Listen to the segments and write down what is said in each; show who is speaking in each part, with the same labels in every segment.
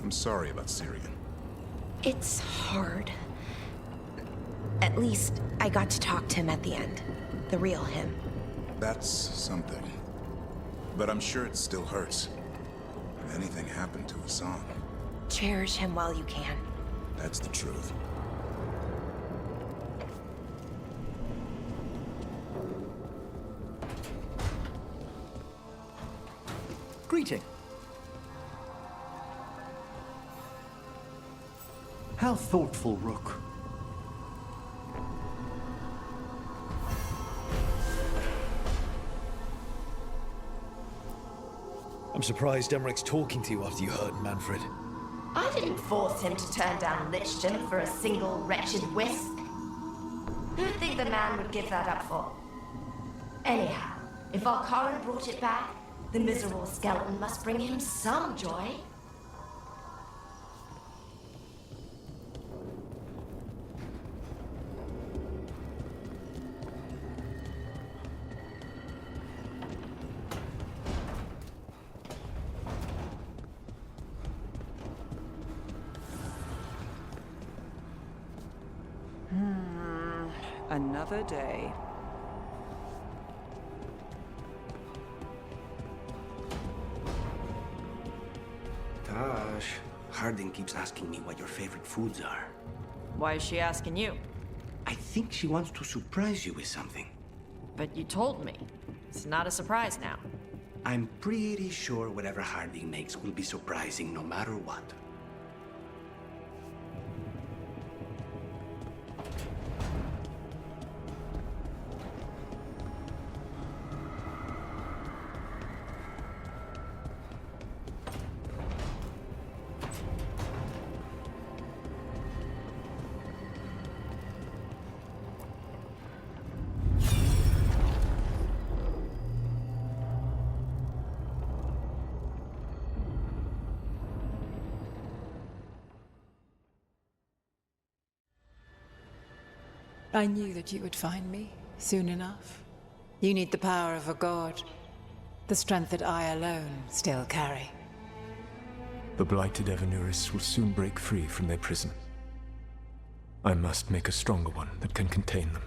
Speaker 1: I'm sorry about Syrian.
Speaker 2: It's hard. At least, I got to talk to him at the end. The real him.
Speaker 1: That's something. But I'm sure it still hurts. If anything happened to Hassan.
Speaker 2: Cherish him while you can.
Speaker 1: That's the truth.
Speaker 3: Greeting. How thoughtful, Rook.
Speaker 4: I'm surprised Emmerich's talking to you after you hurt Manfred.
Speaker 5: I didn't force him to turn down Lichton for a single wretched wisp. Who'd think the man would give that up for? Anyhow, if Valkaran brought it back, the miserable skeleton must bring him some joy.
Speaker 6: Another day.
Speaker 7: Tosh, Harding keeps asking me what your favorite foods are.
Speaker 6: Why is she asking you?
Speaker 7: I think she wants to surprise you with something.
Speaker 6: But you told me. It's not a surprise now.
Speaker 7: I'm pretty sure whatever Harding makes will be surprising no matter what.
Speaker 8: I knew that you would find me soon enough. You need the power of a god, the strength that I alone still carry.
Speaker 9: The blighted Evanuris will soon break free from their prison. I must make a stronger one that can contain them.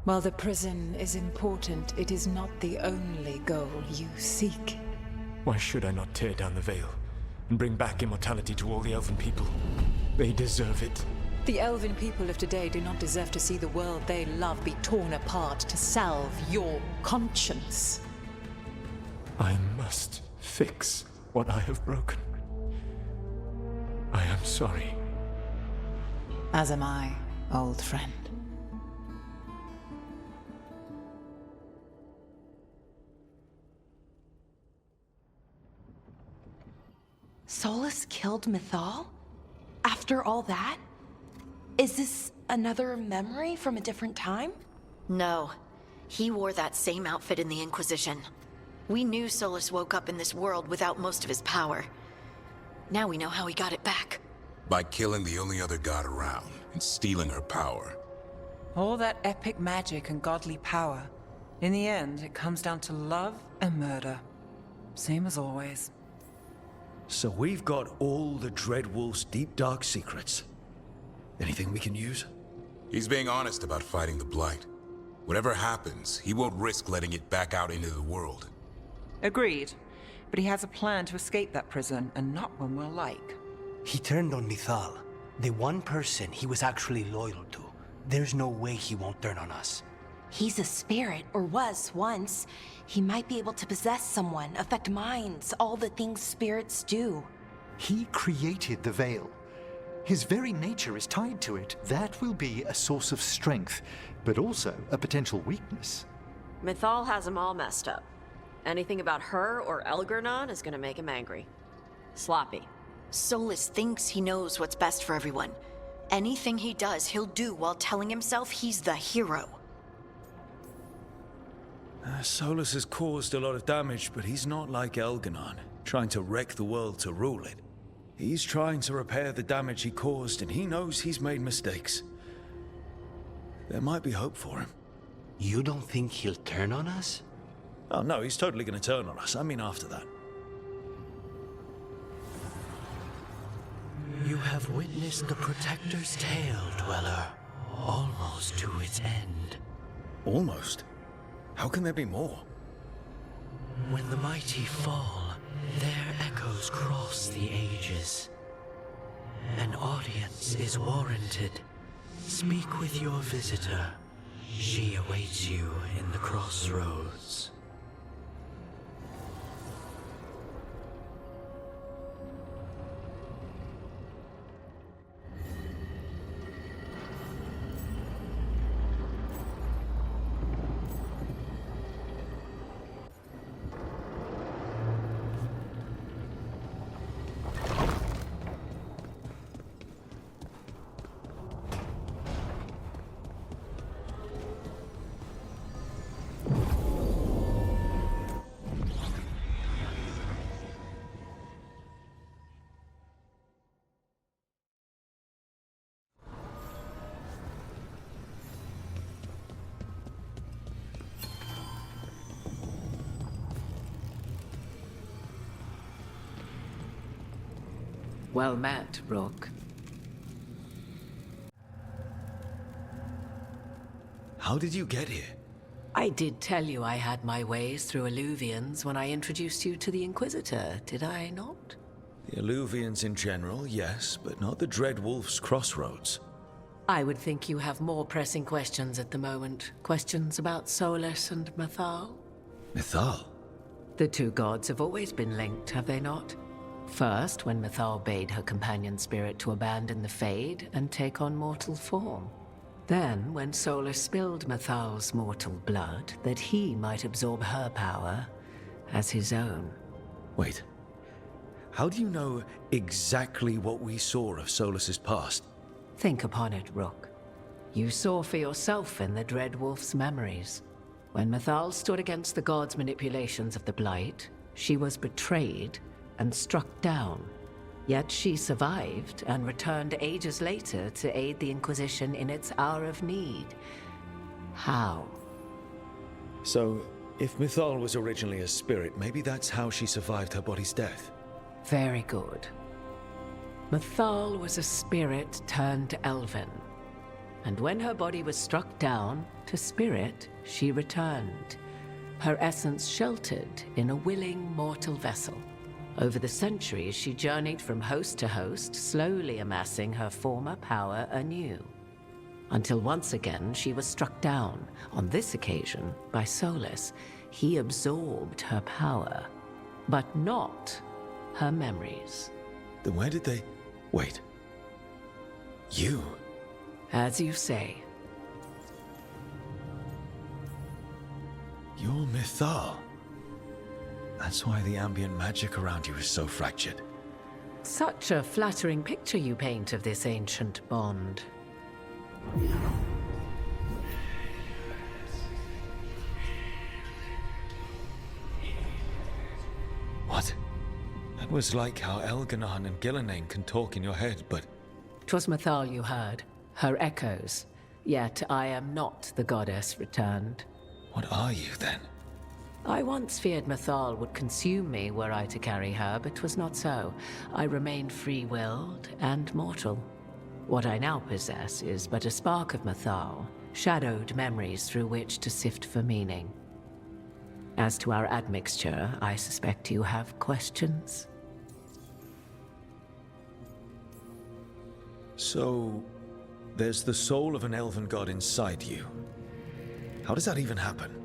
Speaker 8: While the prison is important, it is not the only goal you seek.
Speaker 9: Why should I not tear down the veil and bring back immortality to all the Elven people? They deserve it.
Speaker 8: The Elven people of today do not deserve to see the world they love be torn apart to salve your conscience.
Speaker 9: I must fix what I have broken. I am sorry.
Speaker 8: As am I, old friend.
Speaker 2: Solas killed Mythal? After all that? Is this another memory from a different time?
Speaker 10: No. He wore that same outfit in the Inquisition. We knew Solas woke up in this world without most of his power. Now we know how he got it back.
Speaker 1: By killing the only other god around and stealing her power.
Speaker 6: All that epic magic and godly power. In the end, it comes down to love and murder. Same as always.
Speaker 4: So we've got all the Dreadwolf's deep dark secrets. Anything we can use?
Speaker 1: He's being honest about fighting the Blight. Whatever happens, he won't risk letting it back out into the world.
Speaker 6: Agreed. But he has a plan to escape that prison, and not one we'll like.
Speaker 7: He turned on Mythal, the one person he was actually loyal to. There's no way he won't turn on us.
Speaker 2: He's a spirit, or was once. He might be able to possess someone, affect minds, all the things spirits do.
Speaker 3: He created the veil. His very nature is tied to it. That will be a source of strength, but also a potential weakness.
Speaker 11: Mythal has him all messed up. Anything about her or Elgernon is gonna make him angry. Sloppy.
Speaker 10: Solas thinks he knows what's best for everyone. Anything he does, he'll do while telling himself he's the hero.
Speaker 4: Solas has caused a lot of damage, but he's not like Elgernon, trying to wreck the world to rule it. He's trying to repair the damage he caused, and he knows he's made mistakes. There might be hope for him.
Speaker 7: You don't think he'll turn on us?
Speaker 4: Oh no, he's totally gonna turn on us. I mean after that.
Speaker 7: You have witnessed the Protector's tale, Dweller, almost to its end.
Speaker 4: Almost? How can there be more?
Speaker 7: When the mighty fall, their echoes cross the ages. An audience is warranted. Speak with your visitor. She awaits you in the Crossroads.
Speaker 12: Well met, Rook.
Speaker 4: How did you get here?
Speaker 12: I did tell you I had my ways through Illuvians when I introduced you to the Inquisitor, did I not?
Speaker 4: The Illuvians in general, yes, but not the Dread Wolf's Crossroads.
Speaker 12: I would think you have more pressing questions at the moment. Questions about Solas and Mythal?
Speaker 4: Mythal?
Speaker 12: The two gods have always been linked, have they not? First, when Mythal bade her companion spirit to abandon the Fade and take on mortal form. Then, when Solas spilled Mythal's mortal blood, that he might absorb her power as his own.
Speaker 4: Wait. How do you know exactly what we saw of Solas's past?
Speaker 12: Think upon it, Rook. You saw for yourself in the Dread Wolf's memories. When Mythal stood against the gods' manipulations of the Blight, she was betrayed and struck down. Yet she survived and returned ages later to aid the Inquisition in its hour of need. How?
Speaker 4: So, if Mythal was originally a spirit, maybe that's how she survived her body's death.
Speaker 12: Very good. Mythal was a spirit turned elven. And when her body was struck down, to spirit, she returned. Her essence sheltered in a willing mortal vessel. Over the centuries, she journeyed from host to host, slowly amassing her former power anew. Until once again, she was struck down, on this occasion, by Solas. He absorbed her power, but not her memories.
Speaker 4: Then where did they... Wait. You?
Speaker 12: As you say.
Speaker 4: You're Mythal. That's why the ambient magic around you is so fractured.
Speaker 12: Such a flattering picture you paint of this ancient bond.
Speaker 4: What? That was like how Elganon and Gillenane can talk in your head, but...
Speaker 12: 'Twas Mythal you heard, her echoes. Yet I am not the goddess returned.
Speaker 4: What are you, then?
Speaker 12: I once feared Mythal would consume me were I to carry her, but 'twas not so. I remained free-willed and mortal. What I now possess is but a spark of Mythal, shadowed memories through which to sift for meaning. As to our admixture, I suspect you have questions.
Speaker 4: So, there's the soul of an elven god inside you. How does that even happen?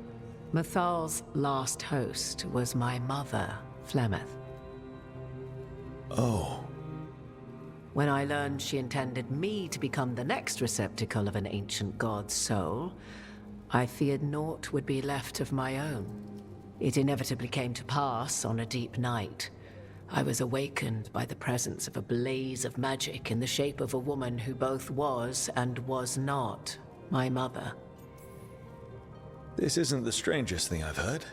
Speaker 12: Mythal's last host was my mother, Flemeth.
Speaker 4: Oh.
Speaker 12: When I learned she intended me to become the next receptacle of an ancient god's soul, I feared naught would be left of my own. It inevitably came to pass on a deep night. I was awakened by the presence of a blaze of magic in the shape of a woman who both was and was not my mother.
Speaker 4: This isn't the strangest thing I've heard,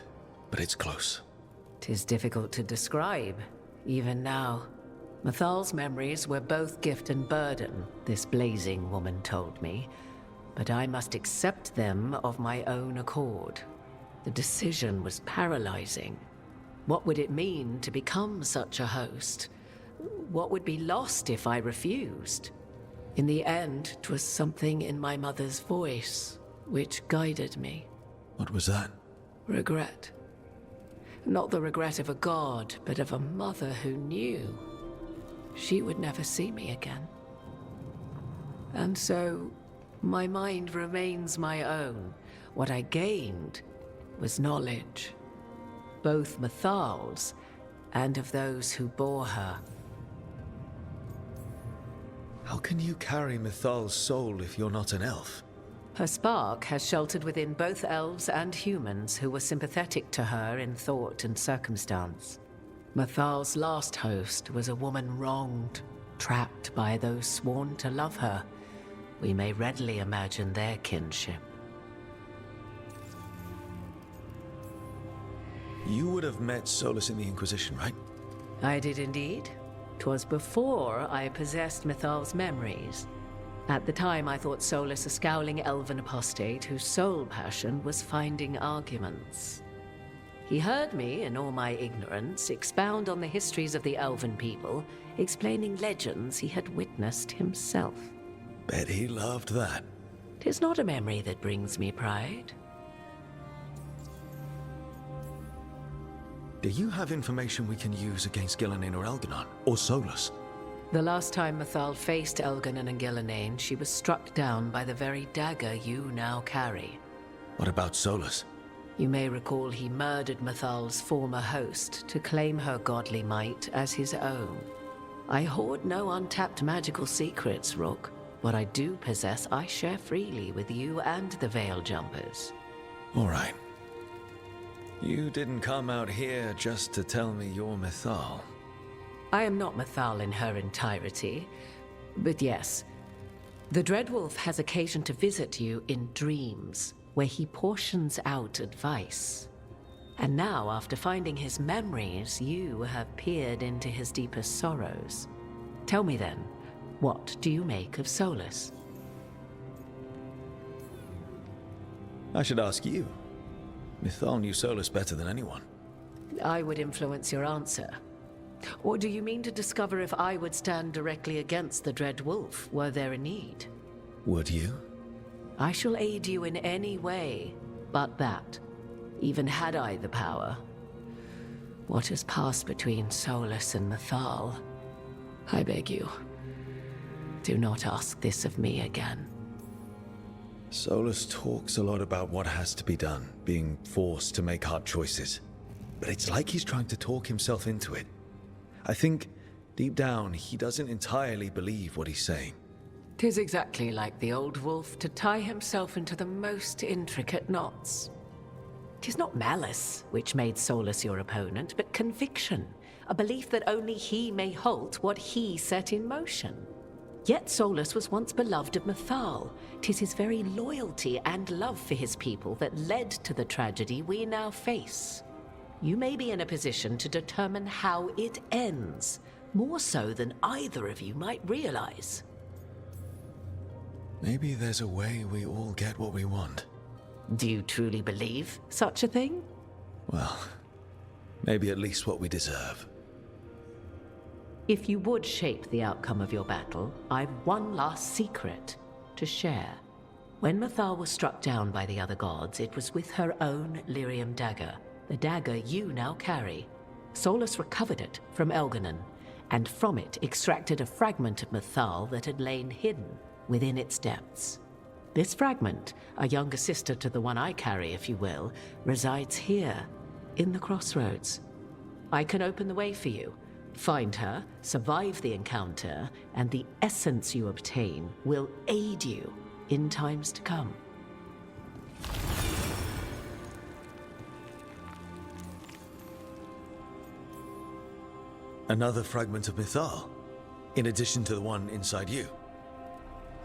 Speaker 4: but it's close.
Speaker 12: 'Tis difficult to describe, even now. Mythal's memories were both gift and burden, this blazing woman told me, but I must accept them of my own accord. The decision was paralyzing. What would it mean to become such a host? what would be lost if I refused? In the end, 'twas something in my mother's voice which guided me.
Speaker 4: What was that?
Speaker 12: Regret. Not the regret of a god, but of a mother who knew she would never see me again. And so, my mind remains my own. What I gained was knowledge, both Mythal's and of those who bore her.
Speaker 4: How can you carry Mythal's soul if you're not an elf?
Speaker 12: Her spark has sheltered within both elves and humans who were sympathetic to her in thought and circumstance. Mythal's last host was a woman wronged, trapped by those sworn to love her. We may readily imagine their kinship.
Speaker 4: You would have met Solas in the Inquisition, right?
Speaker 12: I did indeed. 'Twas before I possessed Mythal's memories. At the time, I thought Solas a scowling elven apostate whose sole passion was finding arguments. He heard me, in all my ignorance, expound on the histories of the elven people, explaining legends he had witnessed himself.
Speaker 4: Bet he loved that.
Speaker 12: 'Tis not a memory that brings me pride.
Speaker 4: Do you have information we can use against Gillinan or Elganon, or Solas?
Speaker 12: The last time Mythal faced Elganon and Gillinan, she was struck down by the very dagger you now carry.
Speaker 4: What about Solas?
Speaker 12: You may recall he murdered Mythal's former host to claim her godly might as his own. I hoard no untapped magical secrets, Rook. What I do possess, I share freely with you and the Veil Jumpers.
Speaker 4: All right. You didn't come out here just to tell me you're Mythal.
Speaker 12: I am not Mythal in her entirety, but yes, the Dreadwolf has occasion to visit you in dreams, where he portions out advice. And now, after finding his memories, you have peered into his deepest sorrows. Tell me then, what do you make of Solas?
Speaker 4: I should ask you. Mythal knew Solas better than anyone.
Speaker 12: I would influence your answer. Or do you mean to discover if I would stand directly against the Dread Wolf, were there a need?
Speaker 4: Would you?
Speaker 12: I shall aid you in any way, but that, even had I the power. What has passed between Solas and Mythal? I beg you, do not ask this of me again.
Speaker 4: Solas talks a lot about what has to be done, being forced to make hard choices. But it's like he's trying to talk himself into it. I think, deep down, he doesn't entirely believe what he's saying.
Speaker 12: 'Tis exactly like the old wolf to tie himself into the most intricate knots. 'Tis not malice which made Solas your opponent, but conviction, a belief that only he may halt what he set in motion. Yet Solas was once beloved of Mythal. 'Tis his very loyalty and love for his people that led to the tragedy we now face. You may be in a position to determine how it ends, more so than either of you might realize.
Speaker 4: Maybe there's a way we all get what we want.
Speaker 12: Do you truly believe such a thing?
Speaker 4: Well, maybe at least what we deserve.
Speaker 12: If you would shape the outcome of your battle, I've one last secret to share. When Mythal was struck down by the other gods, it was with her own lyrium dagger, the dagger you now carry. Solas recovered it from Elganon, and from it extracted a fragment of Mythal that had lain hidden within its depths. This fragment, a younger sister to the one I carry, if you will, resides here, in the Crossroads. I can open the way for you. Find her, survive the encounter, and the essence you obtain will aid you in times to come.
Speaker 4: Another fragment of Mythal, in addition to the one inside you.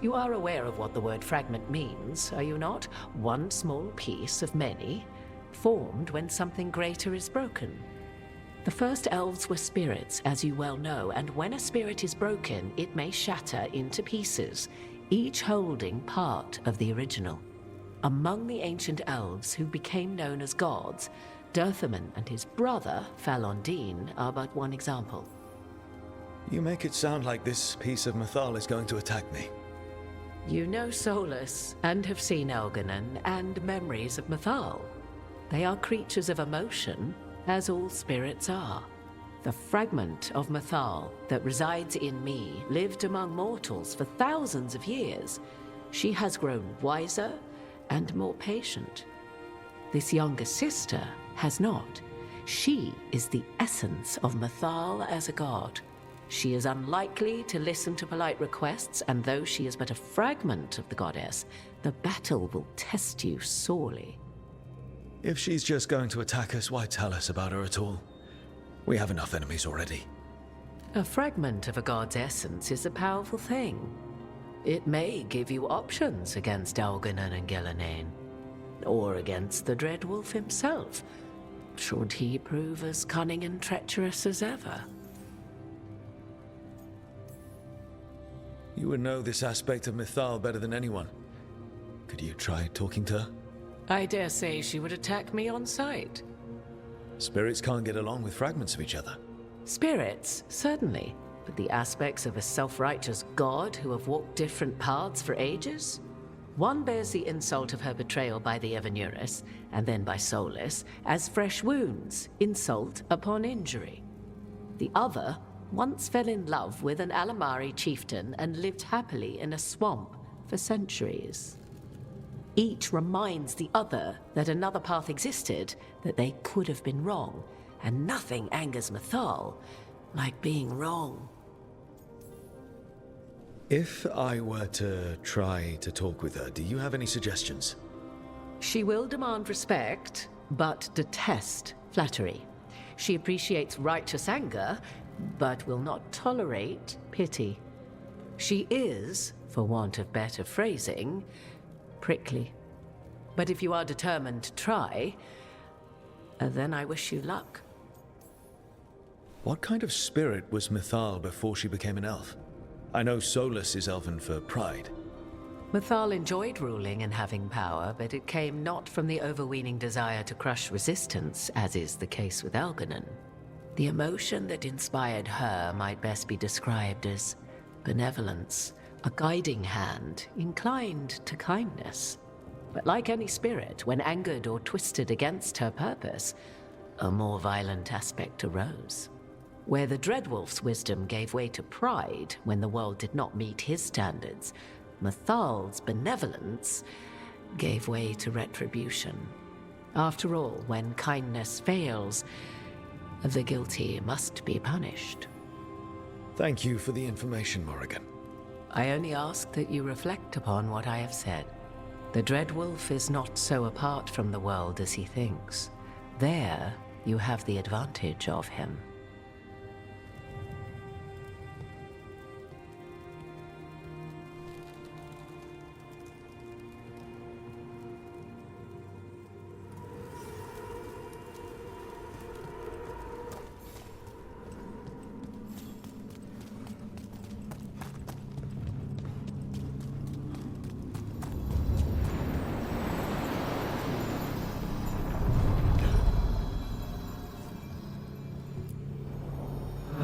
Speaker 12: You are aware of what the word fragment means, are you not? One small piece of many, formed when something greater is broken. The first elves were spirits, as you well know, and when a spirit is broken, it may shatter into pieces, each holding part of the original. Among the ancient elves who became known as gods, Durthaman and his brother, Falondine, are but one example.
Speaker 4: You make it sound like this piece of Mythal is going to attack me.
Speaker 12: You know Solas, and have seen Elganon, and memories of Mythal. They are creatures of emotion, as all spirits are. The fragment of Mythal that resides in me lived among mortals for thousands of years. She has grown wiser and more patient. This younger sister has not. She is the essence of Mythal as a god. She is unlikely to listen to polite requests, and though she is but a fragment of the goddess, the battle will test you sorely.
Speaker 4: If she's just going to attack us, why tell us about her at all? We have enough enemies already.
Speaker 12: A fragment of a god's essence is a powerful thing. It may give you options against Elganon and Gillenane, or against the Dread Wolf himself, should he prove as cunning and treacherous as ever.
Speaker 4: You would know this aspect of Mythal better than anyone. Could you try talking to her?
Speaker 12: I dare say she would attack me on sight.
Speaker 4: Spirits can't get along with fragments of each other.
Speaker 12: Spirits, certainly, but the aspects of a self-righteous god who have walked different paths for ages? One bears the insult of her betrayal by the Evanurus, and then by Solas, as fresh wounds, insult upon injury. The other once fell in love with an Alamari chieftain and lived happily in a swamp for centuries. Each reminds the other that another path existed, that they could have been wrong, and nothing angers Mythal like being wrong.
Speaker 4: If I were to try to talk with her, do you have any suggestions?
Speaker 12: She will demand respect, but detest flattery. She appreciates righteous anger, but will not tolerate pity. She is, for want of better phrasing, prickly. But if you are determined to try, then I wish you luck.
Speaker 4: What kind of spirit was Mythal before she became an elf? I know Solas is elven for pride.
Speaker 12: Mythal enjoyed ruling and having power, but it came not from the overweening desire to crush resistance, as is the case with Elganon. The emotion that inspired her might best be described as benevolence, a guiding hand, inclined to kindness. But like any spirit, when angered or twisted against her purpose, a more violent aspect arose. Where the Dreadwolf's wisdom gave way to pride when the world did not meet his standards, Mythal's benevolence gave way to retribution. After all, when kindness fails, the guilty must be punished.
Speaker 4: Thank you for the information, Morrigan.
Speaker 12: I only ask that you reflect upon what I have said. The Dreadwolf is not so apart from the world as he thinks. There, you have the advantage of him.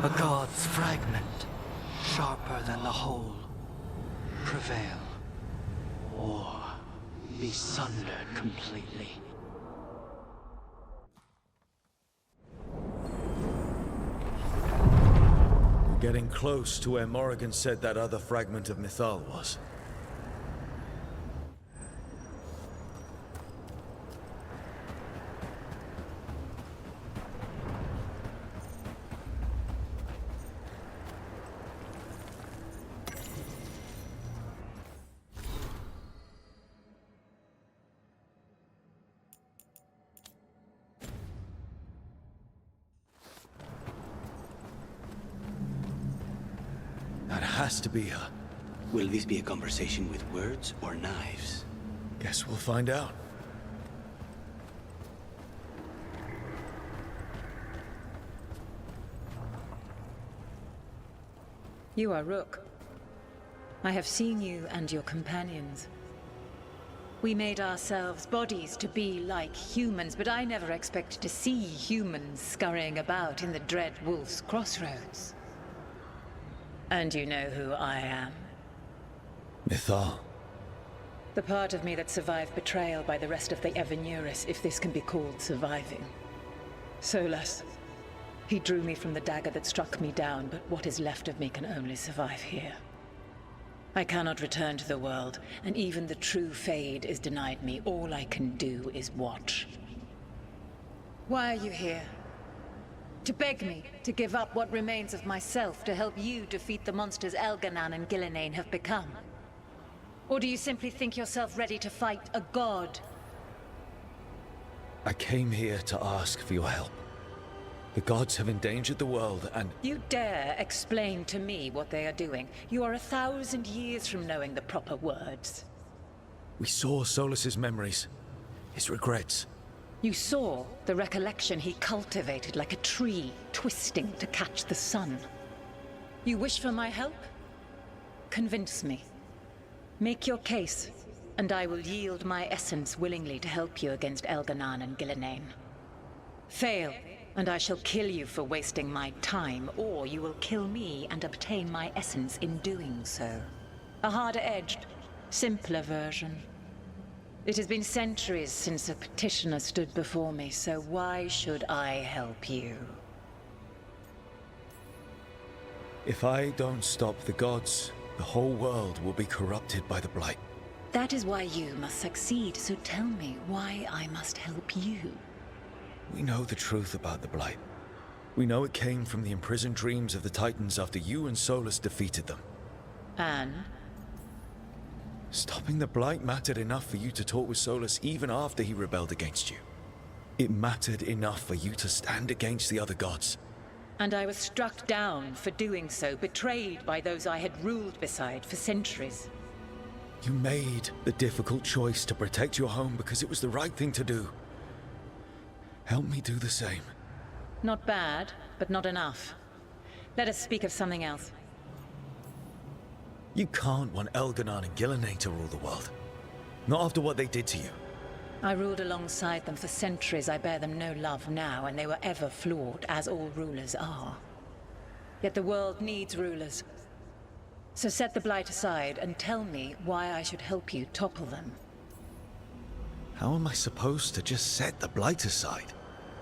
Speaker 7: A god's fragment, sharper than the whole. Prevail, or be sundered completely.
Speaker 4: We're getting close to where Morrigan said that other fragment of Mythal was. That has to be her.
Speaker 13: Will this be a conversation with words or knives?
Speaker 4: Guess we'll find out.
Speaker 8: You are Rook. I have seen you and your companions. We made ourselves bodies to be like humans, but I never expected to see humans scurrying about in the Dread Wolf's Crossroads. And you know who I am.
Speaker 4: Mythal.
Speaker 8: The part of me that survived betrayal by the rest of the Evenuris, if this can be called surviving. Solas. He drew me from the dagger that struck me down, but what is left of me can only survive here. I cannot return to the world, and even the true Fade is denied me. All I can do is watch. Why are you here? To beg me to give up what remains of myself to help you defeat the monsters Elganan and Gillenane have become? Or do you simply think yourself ready to fight a god?
Speaker 4: I came here to ask for your help. The gods have endangered the world and...
Speaker 8: You dare explain to me what they are doing? You are 1,000 years from knowing the proper words.
Speaker 4: We saw Solas's memories, his regrets.
Speaker 8: You saw the recollection he cultivated like a tree, twisting to catch the sun. You wish for my help? Convince me. Make your case, and I will yield my essence willingly to help you against Elganan and Gillenane. Fail, and I shall kill you for wasting my time, or you will kill me and obtain my essence in doing so. A harder-edged, simpler version. It has been centuries since a petitioner stood before me, so why should I help you?
Speaker 4: If I don't stop the gods, the whole world will be corrupted by the Blight.
Speaker 8: That is why you must succeed, so tell me why I must help you.
Speaker 4: We know the truth about the Blight. We know it came from the imprisoned dreams of the Titans after you and Solas defeated them.
Speaker 8: And?
Speaker 4: Stopping the Blight mattered enough for you to talk with Solas even after he rebelled against you. It mattered enough for you to stand against the other gods.
Speaker 8: And I was struck down for doing so, betrayed by those I had ruled beside for centuries.
Speaker 4: You made the difficult choice to protect your home because it was the right thing to do. Help me do the same.
Speaker 8: Not bad, but not enough. Let us speak of something else.
Speaker 4: You can't want Elganan and Gillenane to rule the world. Not after what they did to you.
Speaker 8: I ruled alongside them for centuries. I bear them no love now, and they were ever flawed, as all rulers are. Yet the world needs rulers. So set the Blight aside and tell me why I should help you topple them.
Speaker 4: How am I supposed to just set the Blight aside?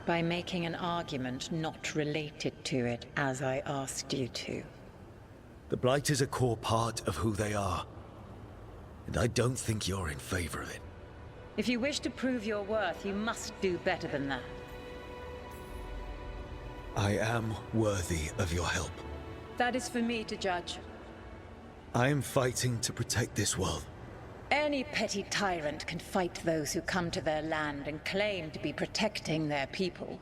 Speaker 8: By making an argument not related to it, as I asked you to.
Speaker 4: The Blight is a core part of who they are. And I don't think you're in favor of it.
Speaker 8: If you wish to prove your worth, you must do better than that.
Speaker 4: I am worthy of your help.
Speaker 8: That is for me to judge.
Speaker 4: I am fighting to protect this world.
Speaker 8: Any petty tyrant can fight those who come to their land and claim to be protecting their people.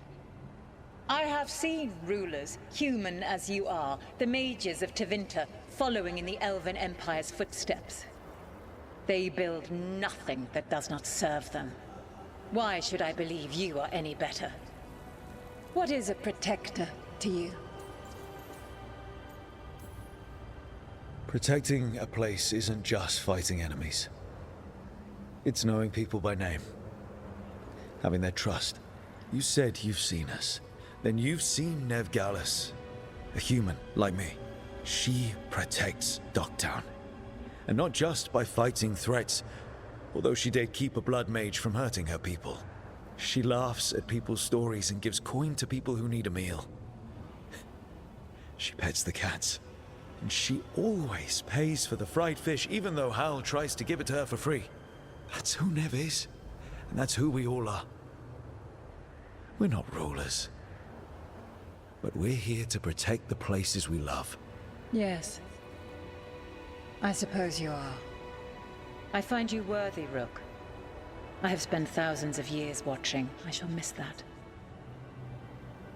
Speaker 8: I have seen rulers, human as you are, the mages of Tevinter, following in the Elven Empire's footsteps. They build nothing that does not serve them. Why should I believe you are any better? What is a protector to you?
Speaker 4: Protecting a place isn't just fighting enemies. It's knowing people by name. Having their trust. You said you've seen us. Then you've seen Nev Gallus. A human, like me. She protects Docktown. And not just by fighting threats, although she did keep a blood mage from hurting her people. She laughs at people's stories and gives coin to people who need a meal. She pets the cats. And she always pays for the fried fish, even though Hal tries to give it to her for free. That's who Nev is. And that's who we all are. We're not rulers. But we're here to protect the places we love.
Speaker 8: Yes. I suppose you are. I find you worthy, Rook. I have spent thousands of years watching. I shall miss that.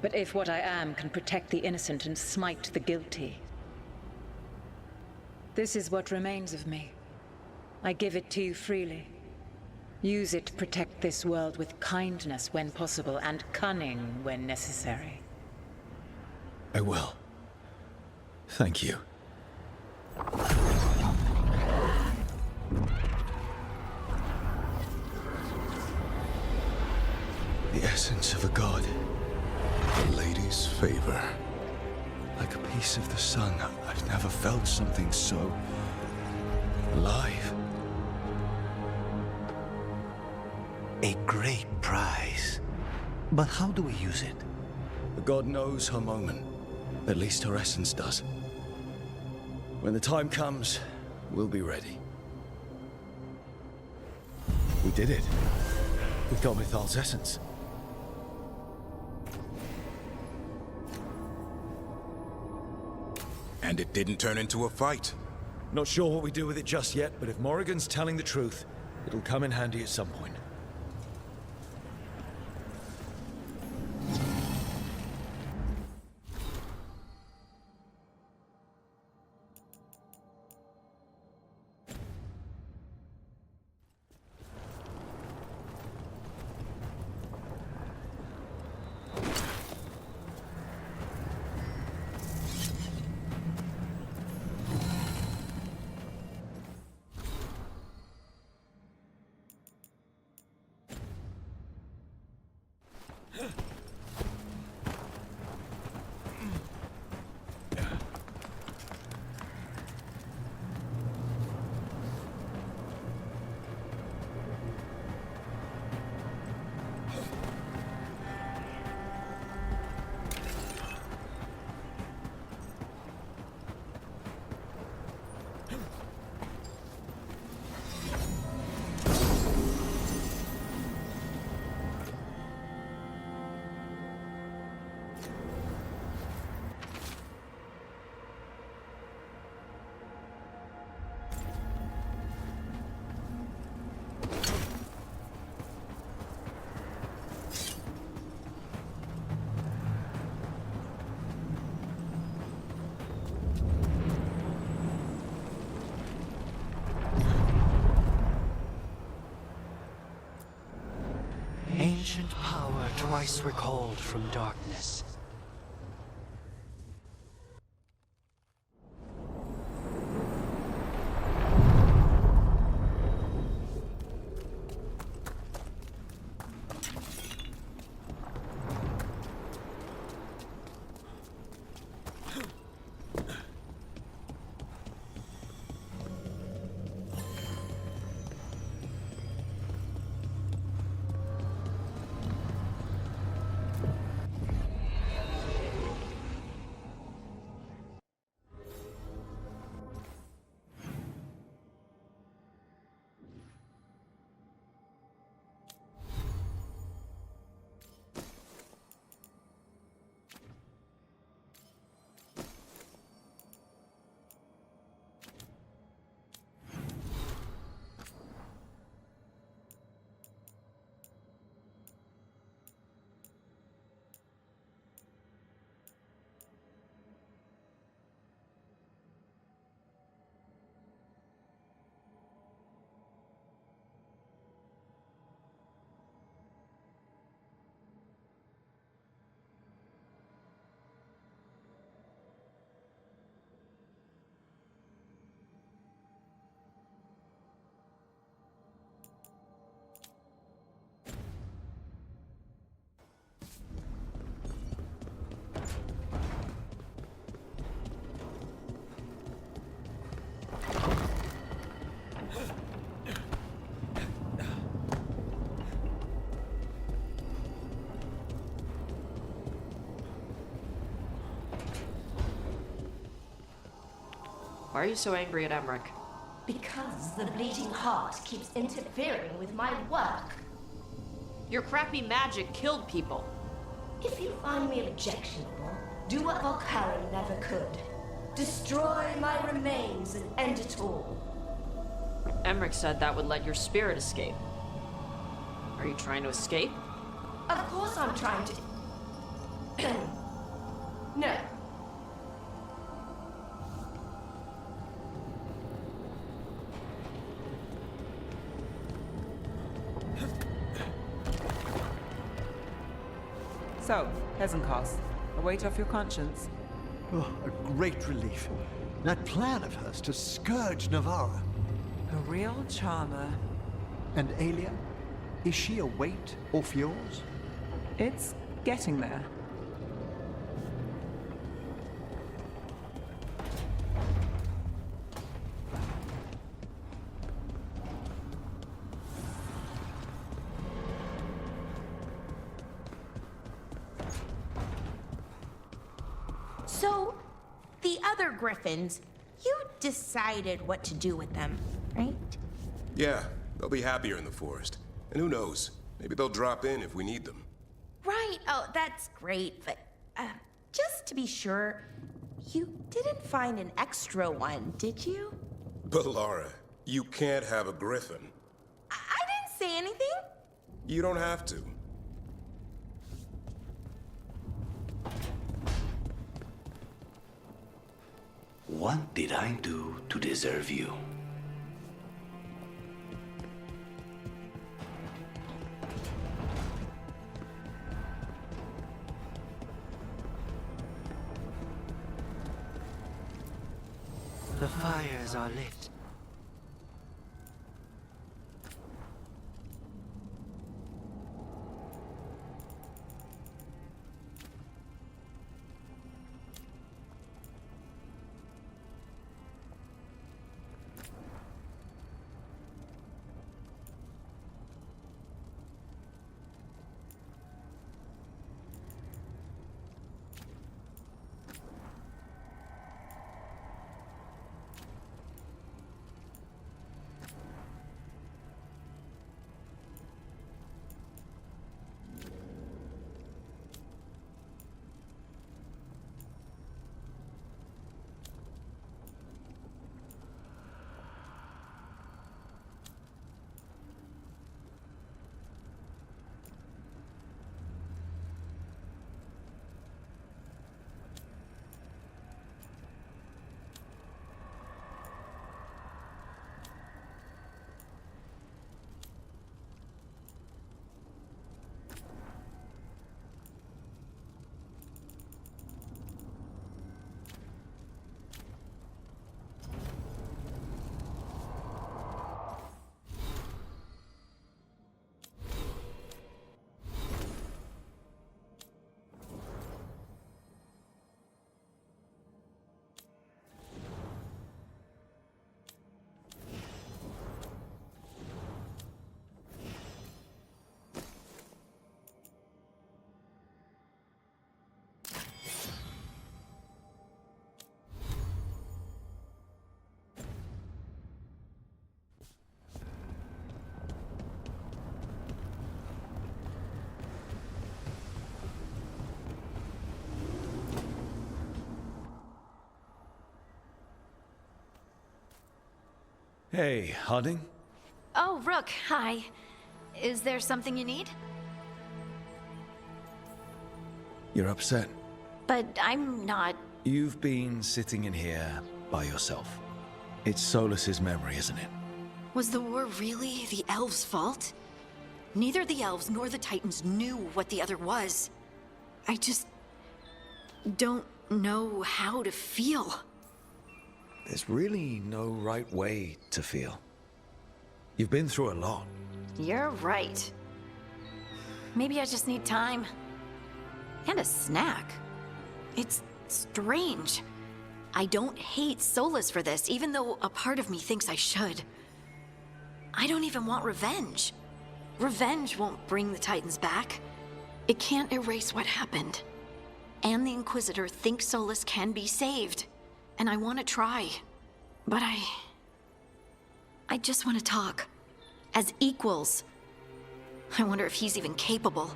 Speaker 8: But if what I am can protect the innocent and smite the guilty, this is what remains of me. I give it to you freely. Use it to protect this world with kindness when possible and cunning when necessary.
Speaker 4: I will. Thank you. The essence of a god.
Speaker 1: The lady's favor.
Speaker 4: like a piece of the sun. I've never felt something so alive.
Speaker 13: A great prize. But how do we use it?
Speaker 4: The god knows her moment. At least her essence does. When the time comes, we'll be ready. We did it. We got Mythal's essence.
Speaker 1: And it didn't turn into a fight.
Speaker 4: Not sure what we do with it just yet, but if Morrigan's telling the truth, it'll come in handy at some point.
Speaker 7: Ancient power twice recalled from darkness.
Speaker 11: Why are you so angry at Emmerich?
Speaker 5: Because the bleeding heart keeps interfering with my work.
Speaker 11: Your crappy magic killed people.
Speaker 5: If you find me objectionable, do what Valkyrie never could. Destroy my remains and end it all.
Speaker 11: Emmerich said that would let your spirit escape. Are you trying to escape?
Speaker 5: Of course I'm trying to... No.
Speaker 6: So, Hezenkos, a weight off your conscience.
Speaker 3: Oh, a great relief. That plan of hers to scourge Navarra.
Speaker 6: A real charmer.
Speaker 3: And Aelia? Is she a weight off yours?
Speaker 6: It's getting there.
Speaker 14: So, the other griffins, you decided what to do with them, right?
Speaker 15: Yeah, they'll be happier in the forest. And who knows, maybe they'll drop in if we need them.
Speaker 14: Right, oh, that's great, but just to be sure, you didn't find an extra one, did you?
Speaker 15: But Lara, you can't have a griffin.
Speaker 14: I didn't say anything.
Speaker 15: You don't have to.
Speaker 13: What did I do to deserve you?
Speaker 7: The fires are lit.
Speaker 4: Hey, Harding?
Speaker 10: Oh, Rook, hi. Is there something you need?
Speaker 4: You're upset.
Speaker 10: But I'm not.
Speaker 4: You've been sitting in here by yourself. It's Solas's memory, isn't it?
Speaker 10: Was the war really the elves' fault? Neither the elves nor the Titans knew what the other was. I just don't know how to feel.
Speaker 4: There's really no right way to feel. You've been through a lot.
Speaker 10: You're right. Maybe I just need time. And a snack. It's strange. I don't hate Solas for this, even though a part of me thinks I should. I don't even want revenge. Revenge won't bring the Titans back. It can't erase what happened. And the Inquisitor thinks Solas can be saved. And I want to try. But I just want to talk. As equals. I wonder if he's even capable.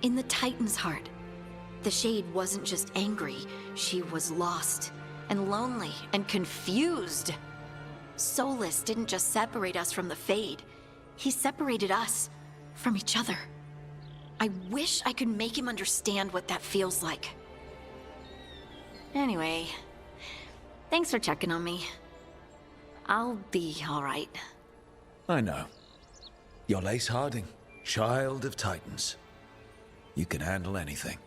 Speaker 10: In the Titan's heart, the Shade wasn't just angry. She was lost, and lonely, and confused. Solas didn't just separate us from the Fade. He separated us from each other. I wish I could make him understand what that feels like. Anyway, thanks for checking on me. I'll be all right.
Speaker 4: I know. You're Lace Harding, child of Titans. You can handle anything.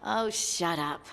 Speaker 10: Oh, shut up.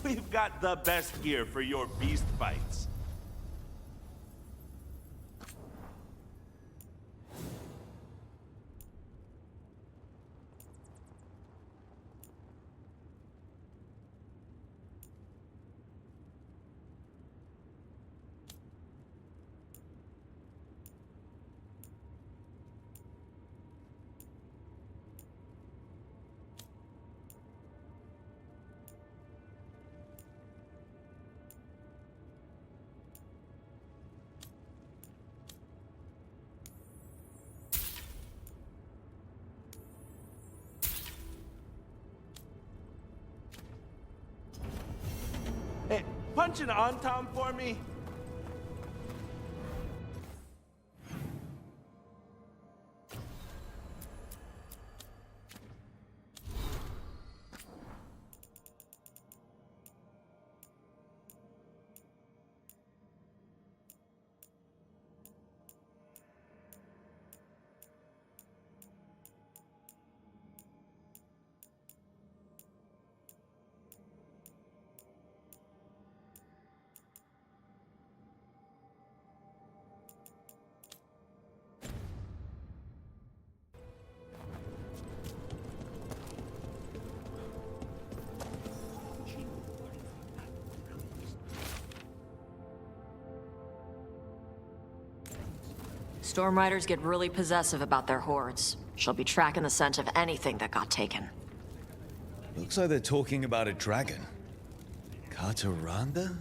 Speaker 16: We've got the best gear for your beast fights. Hey, punch an on-tom for me.
Speaker 11: Stormriders get really possessive about their hordes. She'll be tracking the scent of anything that got taken.
Speaker 4: Looks like they're talking about a dragon. Kataranda?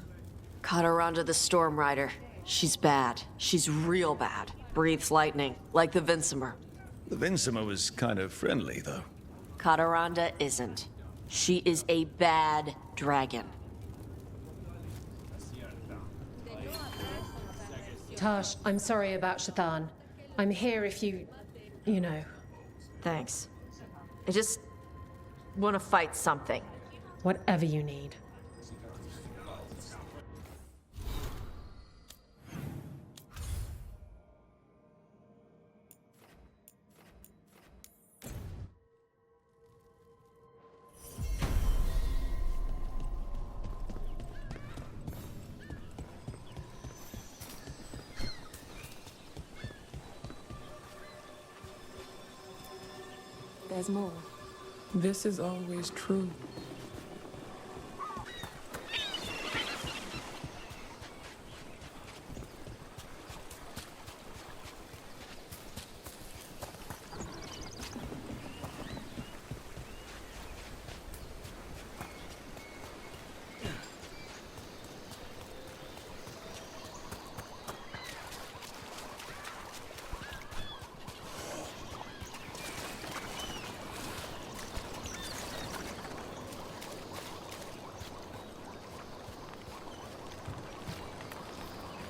Speaker 11: Kataranda the Stormrider. She's bad. She's real bad. Breathes lightning, like the Vincimer.
Speaker 4: The Vincimer was kind of friendly, though.
Speaker 11: Kataranda isn't. She is a bad dragon.
Speaker 17: Tash, I'm sorry about Shathan. I'm here if you know.
Speaker 11: Thanks. I just want to fight something.
Speaker 17: Whatever you need.
Speaker 18: There's more.
Speaker 19: This is always true.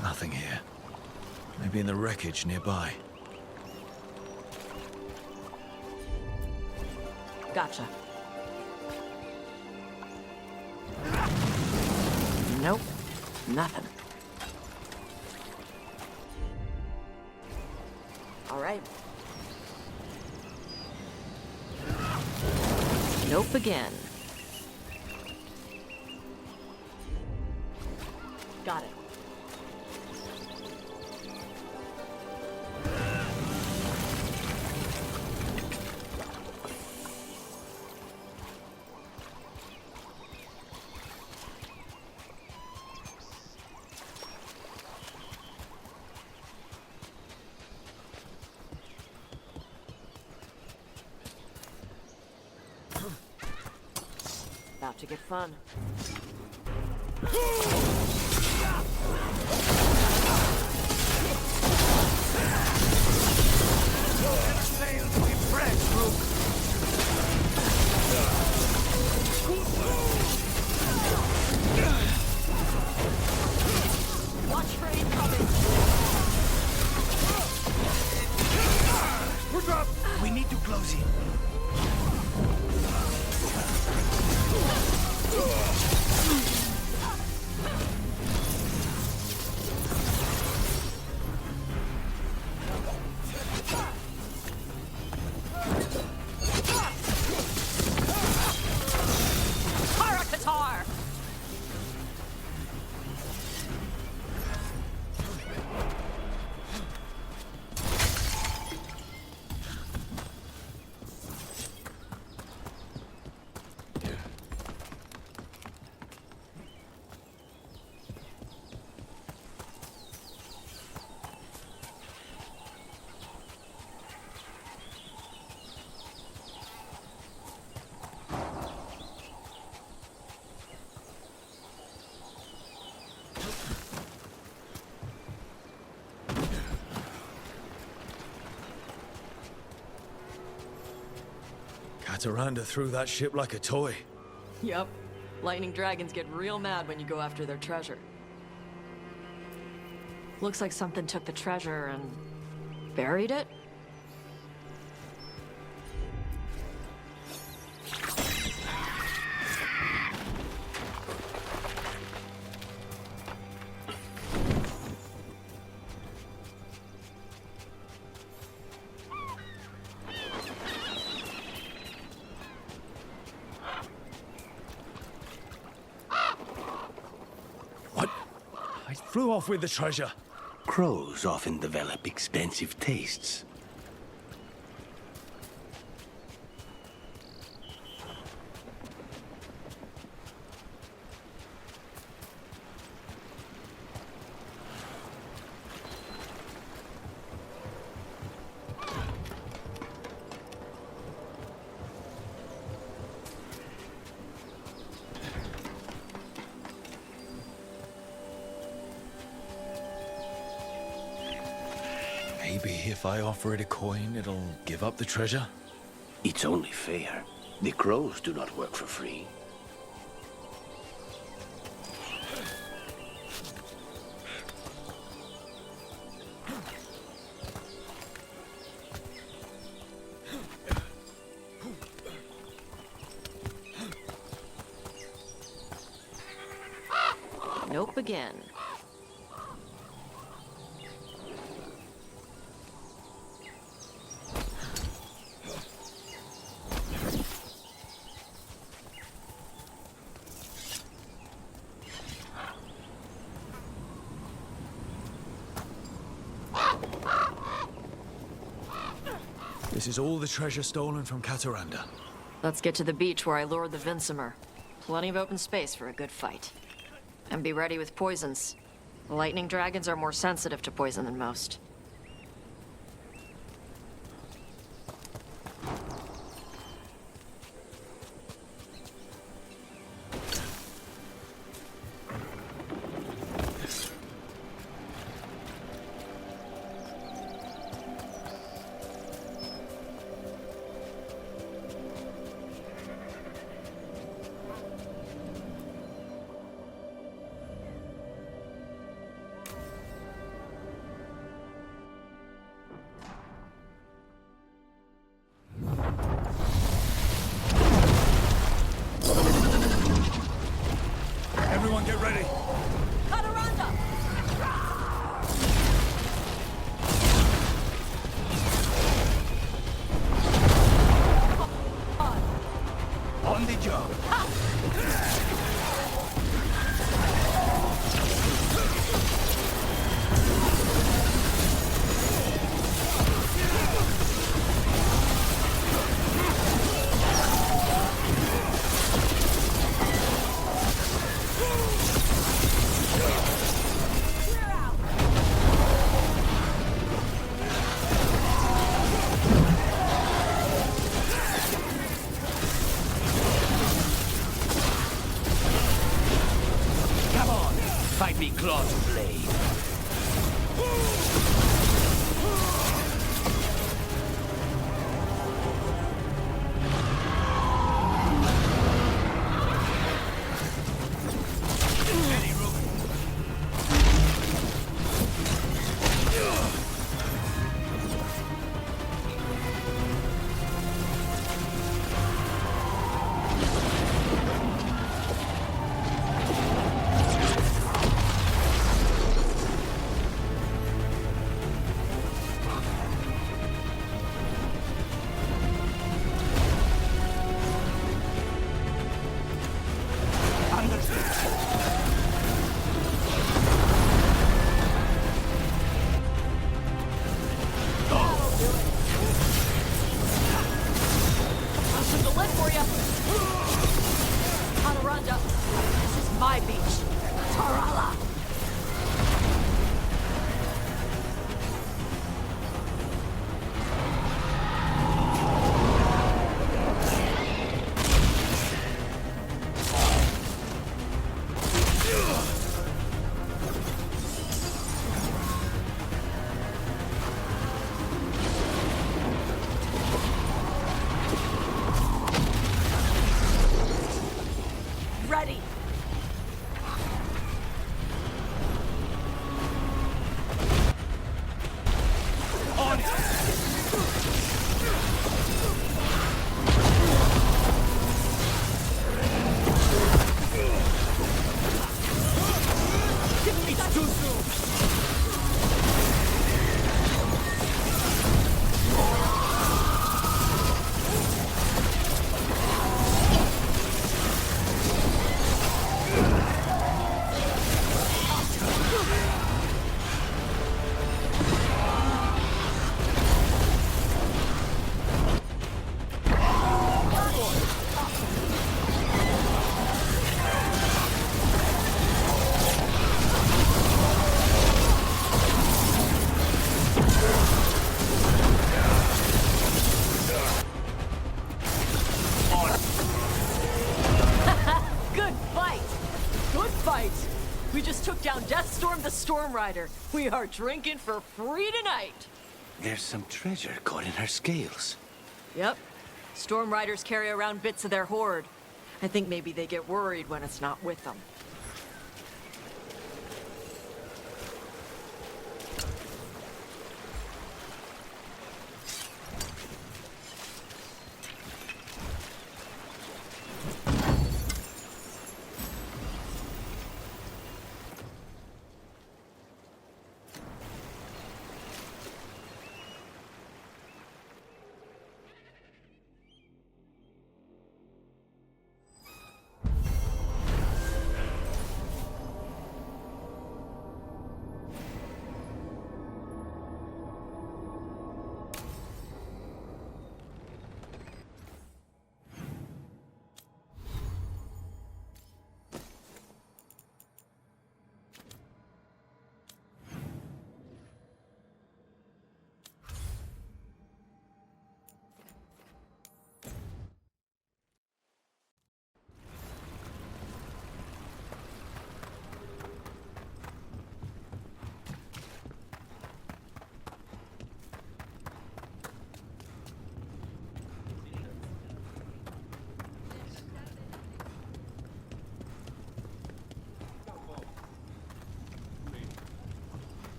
Speaker 4: Nothing here. Maybe in the wreckage nearby.
Speaker 11: Gotcha. Nope. Nothing. All right. Nope again. Got it. About to get fun. Watch for incoming.
Speaker 13: We're dropped. We need to close in.
Speaker 4: Kataranda threw that ship like a toy.
Speaker 11: Yep. Lightning dragons get real mad when you go after their treasure. Looks like something took the treasure and buried it?
Speaker 4: Flew off with the treasure.
Speaker 13: Crows often develop expensive tastes.
Speaker 4: Maybe if I offer it a coin, it'll give up the treasure?
Speaker 13: It's only fair. The crows do not work for free.
Speaker 11: Nope again.
Speaker 4: This is all the treasure stolen from Kataranda.
Speaker 11: Let's get to the beach where I lured the Vinsimer. Plenty of open space for a good fight. And be ready with poisons. Lightning dragons are more sensitive to poison than most. Stormrider. We are drinking for free tonight.
Speaker 13: There's some treasure caught in her scales.
Speaker 11: Yep. Stormriders carry around bits of their hoard. I think maybe they get worried when it's not with them.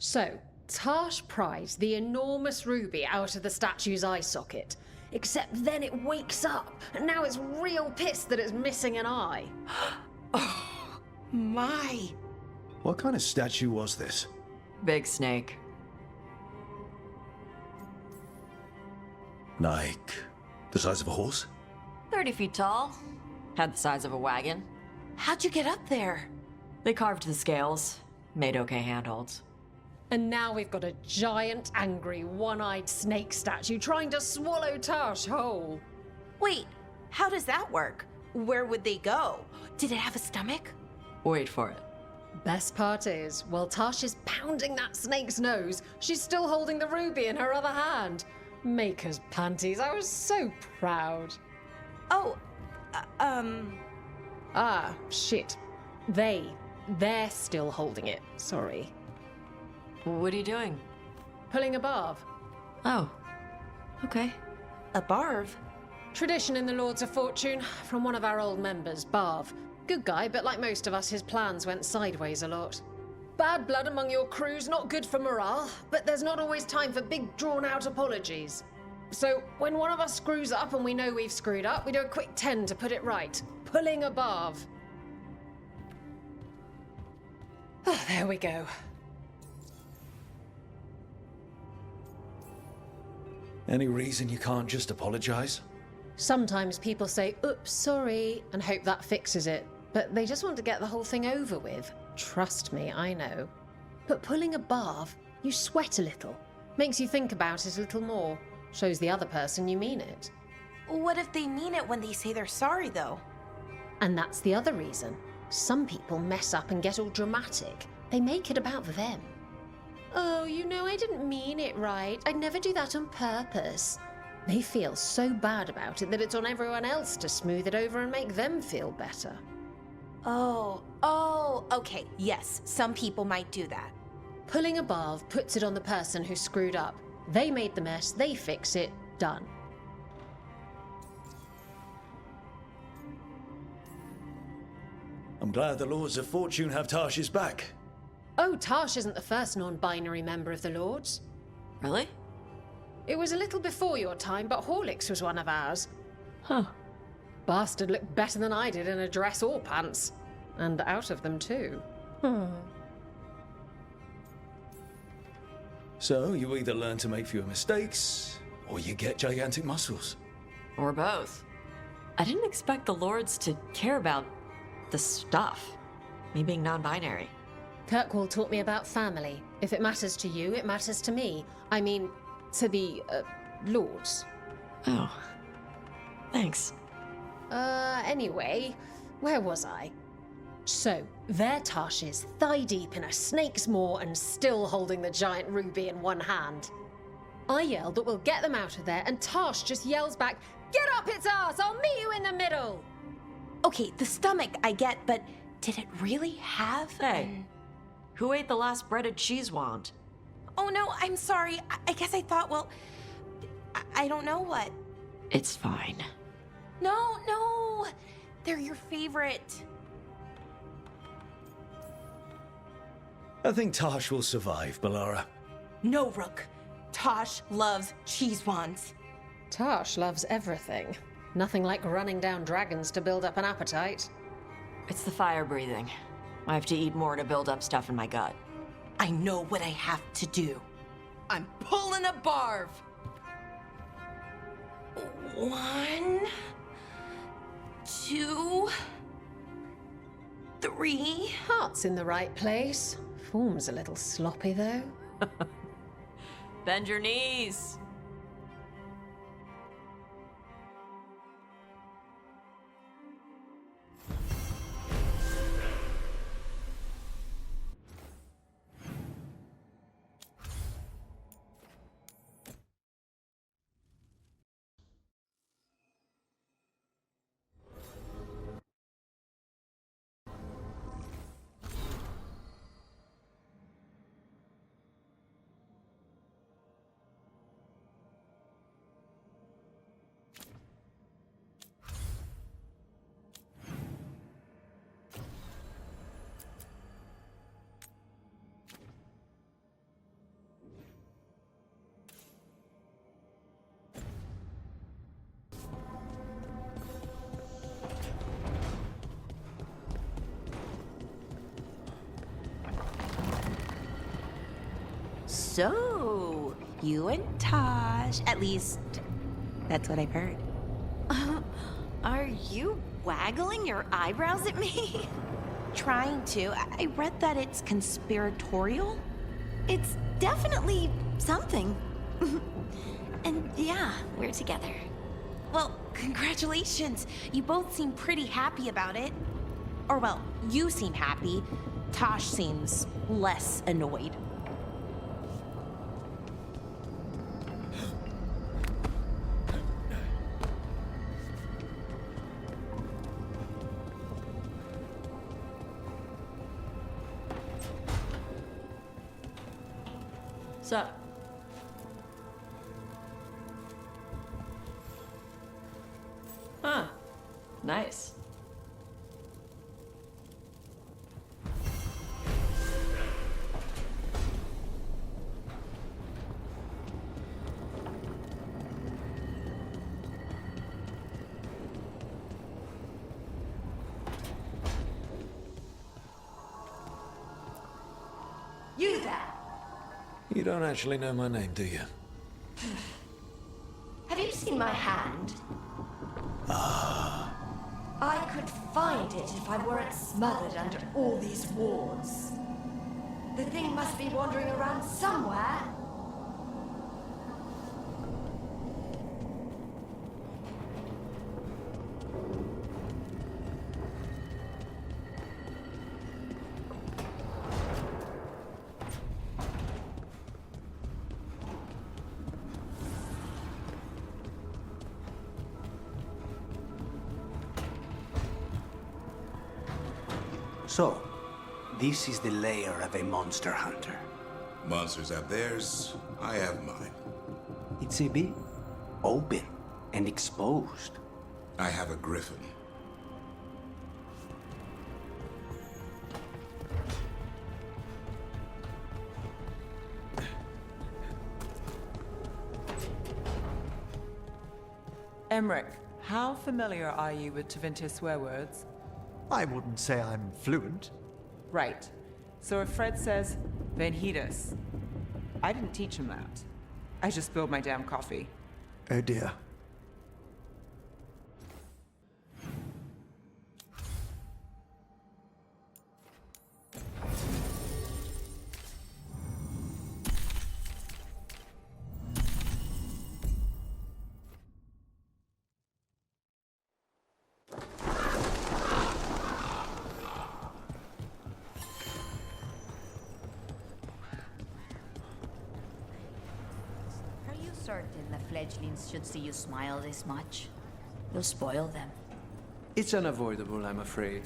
Speaker 17: So, Tarsh pries the enormous ruby out of the statue's eye socket. Except then it wakes up, and now it's real pissed that it's missing an eye.
Speaker 2: Oh, my.
Speaker 4: What kind of statue was this?
Speaker 11: Big snake.
Speaker 4: Like, the size of a horse?
Speaker 11: 30 feet tall. Had the size of a wagon.
Speaker 2: How'd you get up there?
Speaker 11: They carved the scales. Made okay handholds.
Speaker 17: And now we've got a giant, angry, one-eyed snake statue trying to swallow Tarsh whole.
Speaker 14: Wait, how does that work? Where would they go?
Speaker 2: Did it have a stomach?
Speaker 11: Wait for it.
Speaker 17: Best part is, while Tarsh is pounding that snake's nose, she's still holding the ruby in her other hand. Maker's panties, I was so proud.
Speaker 14: Oh,
Speaker 17: Ah, shit. They're still holding it, sorry.
Speaker 11: What are you doing?
Speaker 17: Pulling a barb.
Speaker 11: Oh, okay.
Speaker 14: A barb?
Speaker 17: Tradition in the Lords of Fortune, from one of our old members, Barv. Good guy, but like most of us, his plans went sideways a lot. Bad blood among your crew's not good for morale, but there's not always time for big, drawn-out apologies. So, when one of us screws up and we know we've screwed up, we do a quick 10 to put it right. Pulling a Barv. Oh, there we go.
Speaker 4: Any reason you can't just apologize?
Speaker 17: Sometimes people say, oops, sorry, and hope that fixes it. But they just want to get the whole thing over with. Trust me, I know. But pulling a barb, you sweat a little. Makes you think about it a little more. Shows the other person you mean it.
Speaker 14: What if they mean it when they say they're sorry, though?
Speaker 17: And that's the other reason. Some people mess up and get all dramatic. They make it about them. Oh, you know, I didn't mean it right. I'd never do that on purpose. They feel so bad about it that it's on everyone else to smooth it over and make them feel better.
Speaker 14: Oh, okay. Yes, some people might do that.
Speaker 17: Pulling a barb puts it on the person who screwed up. They made the mess, they fix it, done.
Speaker 4: I'm glad the Lords of Fortune have Tarsh's back.
Speaker 17: Oh, Tarsh isn't the first non-binary member of the Lords.
Speaker 11: Really?
Speaker 17: It was a little before your time, but Horlicks was one of ours.
Speaker 11: Huh.
Speaker 17: Bastard looked better than I did in a dress or pants. And out of them, too.
Speaker 4: So, you either learn to make fewer mistakes, or you get gigantic muscles.
Speaker 11: Or both. I didn't expect the Lords to care about the stuff. Me being non-binary.
Speaker 17: Kirkwall taught me about family. If it matters to you, it matters to me. I mean, to the, Lords.
Speaker 11: Oh. Thanks.
Speaker 17: Anyway, where was I? So, there Tarsh is, thigh-deep in a snake's maw and still holding the giant ruby in one hand. I yell that we'll get them out of there, and Tosh just yells back, "Get up its ass! I'll meet you in the middle!"
Speaker 2: Okay, the stomach I get, but did it really have
Speaker 11: Hey, who ate the last breaded cheese wand?
Speaker 2: Oh no, I'm sorry. I guess I thought, well, I don't know what.
Speaker 11: It's fine.
Speaker 2: No, they're your favorite.
Speaker 4: I think Tosh will survive, Bellara.
Speaker 2: No, Rook. Tosh loves cheese wands.
Speaker 17: Tosh loves everything. Nothing like running down dragons to build up an appetite.
Speaker 11: It's the fire breathing. I have to eat more to build up stuff in my gut.
Speaker 2: I know what I have to do. I'm pulling a barv. 1, 2, 3.
Speaker 17: Heart's in the right place. Form's a little sloppy, though.
Speaker 11: Bend your knees.
Speaker 14: So, you and Tosh, at least, that's what I've heard.
Speaker 10: Are you waggling your eyebrows at me?
Speaker 2: Trying to. I read that it's conspiratorial.
Speaker 10: It's definitely something. And yeah, we're together.
Speaker 2: Well, congratulations. You both seem pretty happy about it. Or, well, you seem happy. Tosh seems less annoyed.
Speaker 11: So, huh, nice.
Speaker 5: You there?
Speaker 4: You don't actually know my name, do you?
Speaker 5: Have you seen my hand?
Speaker 4: Ah.
Speaker 5: I could find it if I weren't smothered under all these wards. The thing must be wandering around somewhere.
Speaker 13: So, this is the lair of a monster hunter.
Speaker 1: Monsters have theirs, I have mine.
Speaker 13: It's a bit open and exposed.
Speaker 1: I have a griffin.
Speaker 6: Emmerich, how familiar are you with Tevinter's swear words?
Speaker 3: I wouldn't say I'm fluent.
Speaker 6: Right. So if Fred says, Venhidas, I didn't teach him that. I just spilled my damn coffee.
Speaker 3: Oh dear.
Speaker 14: Are you
Speaker 20: fledglings should see you smile this much. You'll spoil them.
Speaker 21: It's unavoidable, I'm afraid.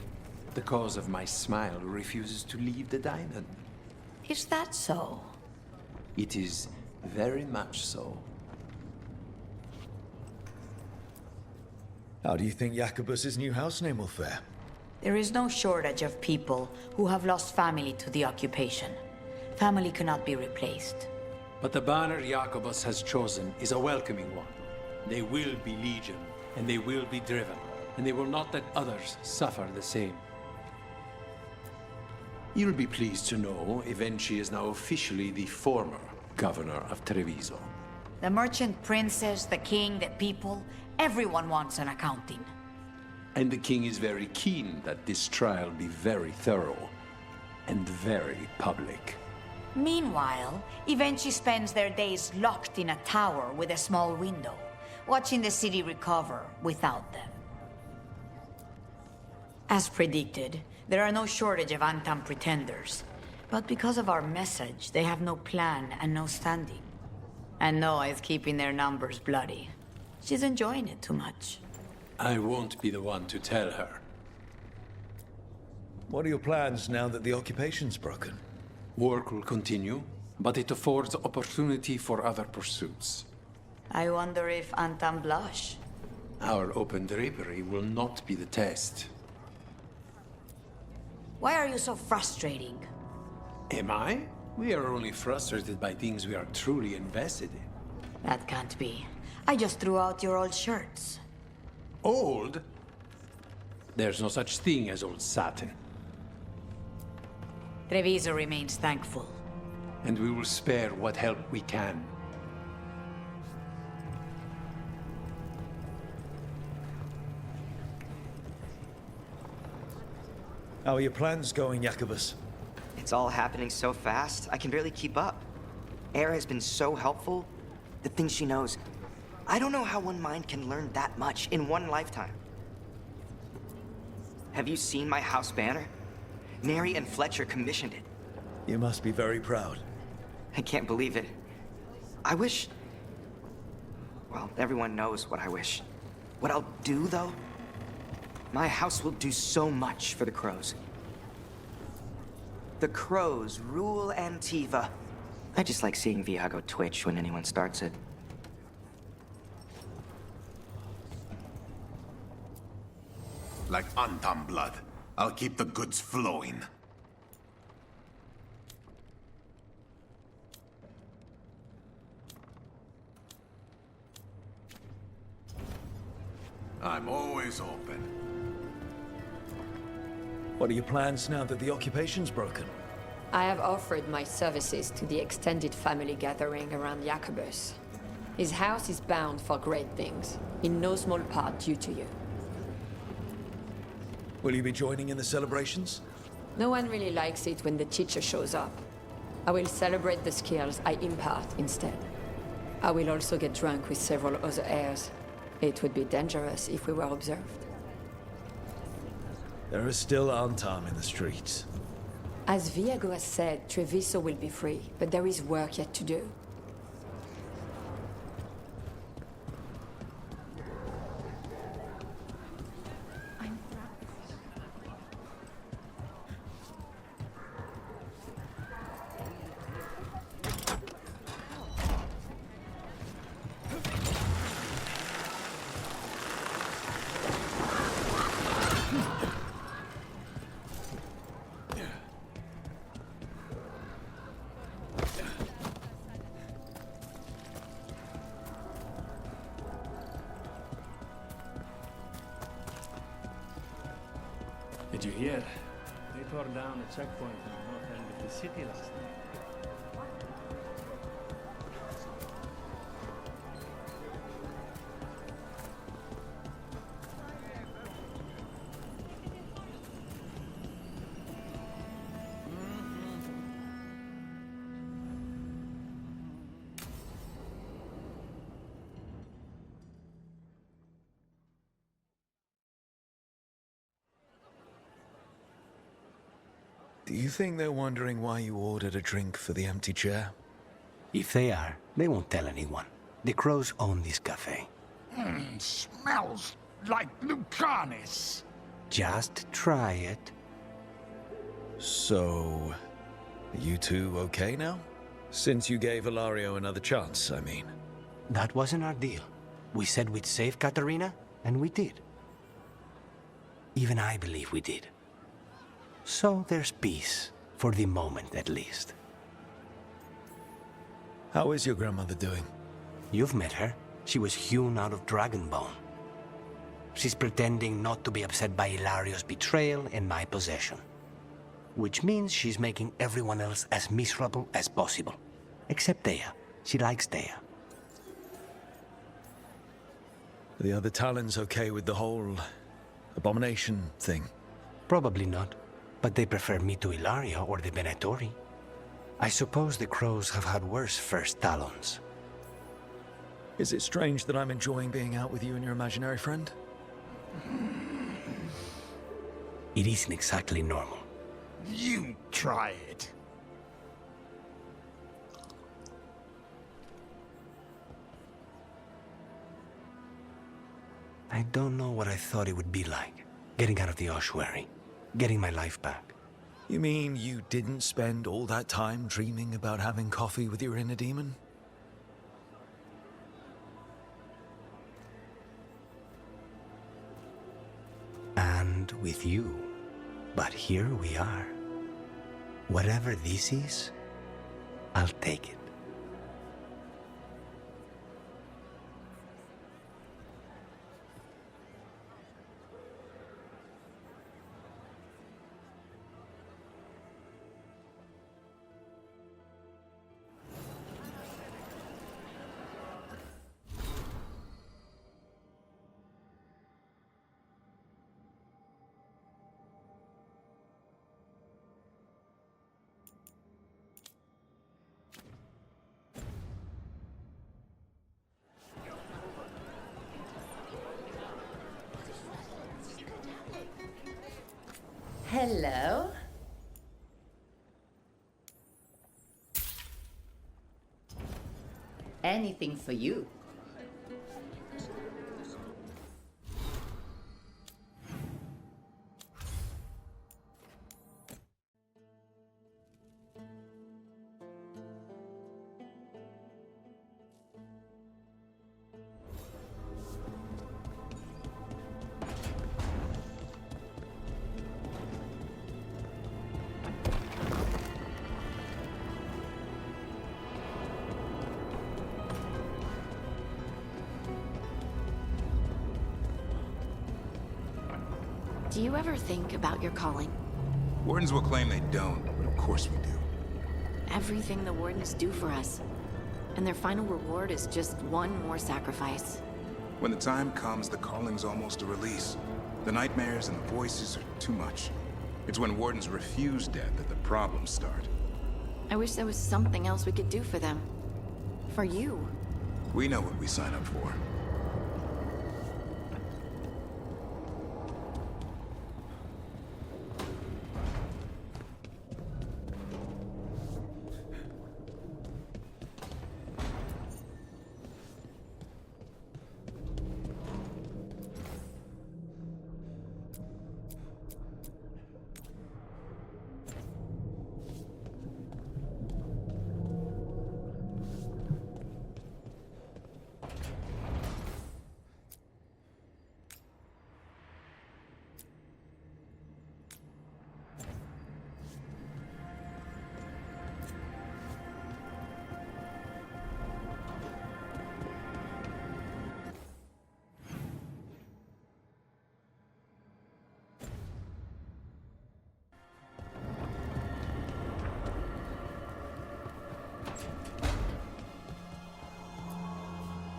Speaker 21: The cause of my smile refuses to leave the diamond.
Speaker 20: Is that so?
Speaker 21: It is very much so.
Speaker 4: How do you think Jacobus's new house name will fare?
Speaker 20: There is no shortage of people who have lost family to the occupation. Family cannot be replaced.
Speaker 21: But the banner Jacobus has chosen is a welcoming one. They will be legion, and they will be driven, and they will not let others suffer the same. You'll be pleased to know Evenci is now officially the former governor of Treviso.
Speaker 20: The merchant princes, the king, the people, everyone wants an accounting.
Speaker 21: And the king is very keen that this trial be very thorough and very public.
Speaker 20: Meanwhile, Evenci spends their days locked in a tower with a small window, watching the city recover without them. As predicted, there are no shortage of Antam pretenders. But because of our message, they have no plan and no standing. And Noah is keeping their numbers bloody. She's enjoying it too much.
Speaker 21: I won't be the one to tell her.
Speaker 4: What are your plans now that the occupation's broken?
Speaker 21: Work will continue, but it affords opportunity for other pursuits.
Speaker 20: I wonder if Antam blush.
Speaker 21: Our open drapery will not be the test.
Speaker 20: Why are you so frustrating?
Speaker 21: Am I? We are only frustrated by things we are truly invested in.
Speaker 20: That can't be. I just threw out your old shirts.
Speaker 21: Old? There's no such thing as old satin.
Speaker 20: Treviso remains thankful.
Speaker 21: And we will spare what help we can.
Speaker 4: How are your plans going, Jacobus?
Speaker 22: It's all happening so fast, I can barely keep up. Air has been so helpful. The things she knows. I don't know how one mind can learn that much in one lifetime. Have you seen my house banner? Neri and Fletcher commissioned it.
Speaker 4: You must be very proud.
Speaker 22: I can't believe it. I wish... Well, everyone knows what I wish. What I'll do, though? My house will do so much for the Crows. The Crows rule Antiva. I just like seeing Viago twitch when anyone starts it.
Speaker 1: Like Antam blood. I'll keep the goods flowing. I'm always open.
Speaker 4: What are your plans now that the occupation's broken?
Speaker 11: I have offered my services to the extended family gathering around Jacobus. His house is bound for great things, in no small part due to you.
Speaker 4: Will you be joining in the celebrations?
Speaker 11: No one really likes it when the teacher shows up. I will celebrate the skills I impart instead. I will also get drunk with several other heirs. It would be dangerous if we were observed.
Speaker 4: There is still Antam in the streets.
Speaker 11: As Viago has said, Treviso will be free, but there is work yet to do.
Speaker 23: Did you hear? They tore down a checkpoint in the north end of the city last night.
Speaker 4: Do you think they're wondering why you ordered a drink for the empty chair?
Speaker 13: If they are, they won't tell anyone. The crows own this cafe.
Speaker 8: Smells like Lucanis.
Speaker 13: Just try it.
Speaker 4: So, are you two okay now? Since you gave Ilario another chance, I mean.
Speaker 13: That wasn't our deal. We said we'd save Katarina, and we did. Even I believe we did. So there's peace, for the moment at least.
Speaker 4: How is your grandmother doing?
Speaker 13: You've met her. She was hewn out of dragonbone. She's pretending not to be upset by Ilario's betrayal and my possession. Which means she's making everyone else as miserable as possible. Except Dea. She likes Dea.
Speaker 4: Are the other Talons okay with the whole abomination thing?
Speaker 13: Probably not. But they prefer me to Ilario or the Venatori. I suppose the crows have had worse first Talons.
Speaker 4: Is it strange that I'm enjoying being out with you and your imaginary friend?
Speaker 13: It isn't exactly normal.
Speaker 8: You try it.
Speaker 13: I don't know what I thought it would be like. Getting out of the ossuary. Getting my life back.
Speaker 4: You mean you didn't spend all that time dreaming about having coffee with your inner demon?
Speaker 13: And with you. But here we are. Whatever this is, I'll take it.
Speaker 9: Hello? Anything for you.
Speaker 10: Do you ever think about your calling?
Speaker 1: Wardens will claim they don't, but of course we do.
Speaker 10: Everything the Wardens do for us. And their final reward is just one more sacrifice.
Speaker 1: When the time comes, the calling's almost a release. The nightmares and the voices are too much. It's when Wardens refuse death that the problems start.
Speaker 10: I wish there was something else we could do for them. For you.
Speaker 1: We know what we sign up for.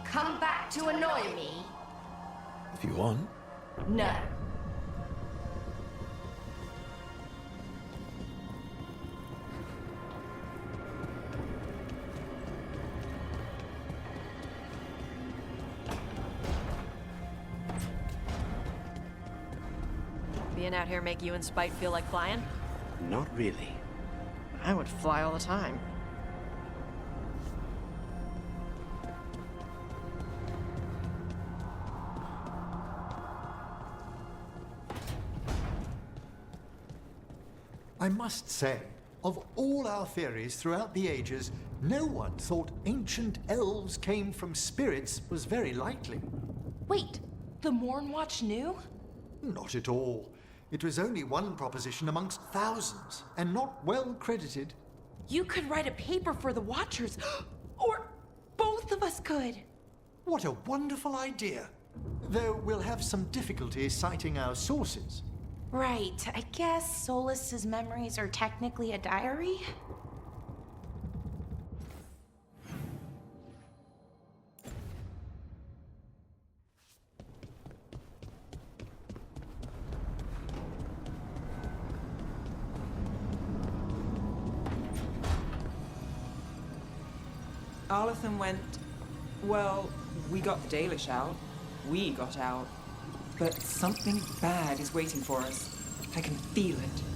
Speaker 5: Come back to annoy me?
Speaker 4: If you want.
Speaker 5: No.
Speaker 12: Being out here make you and Spite feel like flying?
Speaker 13: Not really.
Speaker 12: I would fly all the time.
Speaker 3: I must say, of all our theories throughout the ages, no one thought ancient elves came from spirits was very likely.
Speaker 2: Wait, the Mornwatch knew?
Speaker 3: Not at all. It was only one proposition amongst thousands, and not well credited.
Speaker 2: You could write a paper for the Watchers, or both of us could.
Speaker 3: What a wonderful idea. Though we'll have some difficulty citing our sources.
Speaker 2: Right, I guess Solas's memories are technically a diary?
Speaker 6: Arlathan went... Well, we got the Dalish out. We got out. But something bad is waiting for us. I can feel it.